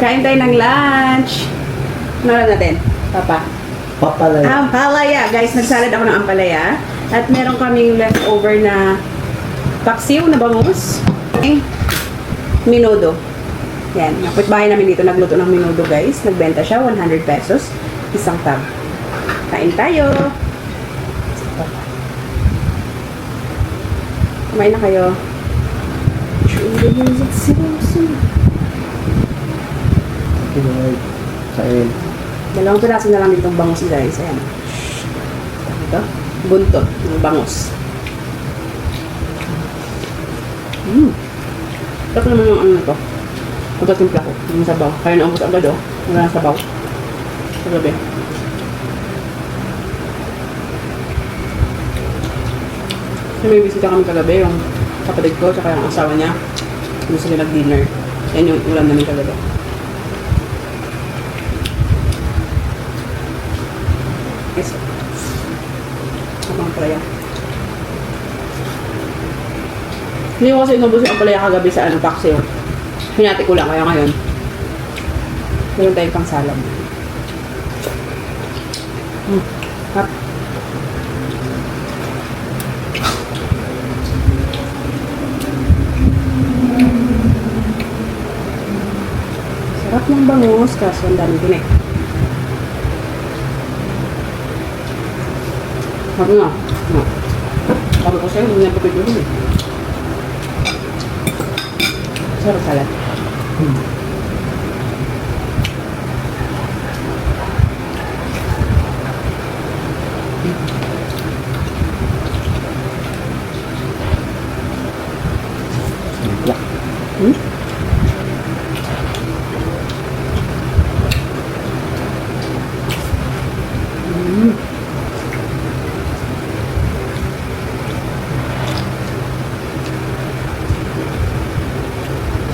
Kain tayo ng lunch. Ano natin, Papa? Papalay. Ampalaya. Guys, nagsalad ako ng ampalaya. At meron kaming leftover na paksiw na bangus. Minudo. Yan. Kapitbahay namin dito nagluto ng minudo, guys. Nagbenta siya, 100 pesos. Isang tab. Kain tayo. Kumain na kayo. Kain. Dalawang piraso na lang ditong bangus, guys. Ayan. Ito. Buntot ng bangus. Tapos naman yung ano na to. Magkatimpla ko. Yung sabaw. Kaya naubos agad, oh. Wala na sabaw. Sa gabi. So, may bisita kami kagabi. Yung kapatid ko, tsaka yung asawa niya. Doon sila nag-dinner. Yan yung ulam namin kagabi. Yes. Abang palaya. Hindi ko kasi inubos yung palaya kagabi sa taxi. Hinati ko lang kaya ngayon. Meron tayong pang salam. Hap. Sarap ng bangus kaso ang dami tinik. Sabi nga. Sabi ko sa'yo, hindi na pagkikuhin. Sarap salad.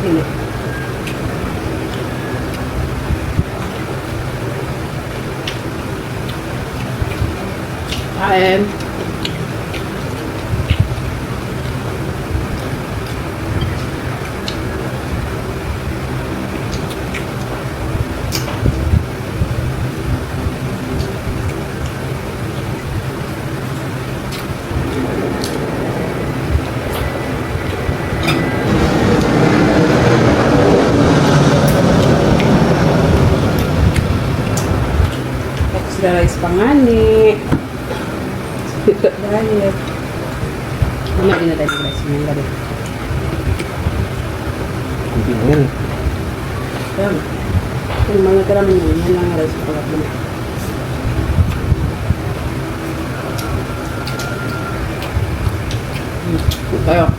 Sili. Kain. Extra rice pangani. Dahil. Mamaya din na tayo ng rice ngayong gabi. Hindi na yan. Ayan. Yung mga karamin yun, yan lang ang rice palat mo. Tayo.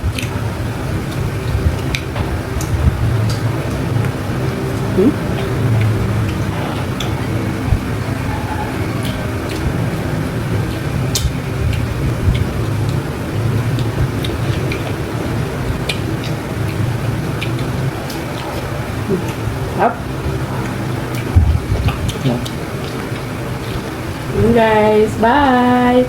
Up. Yeah. Guys, bye.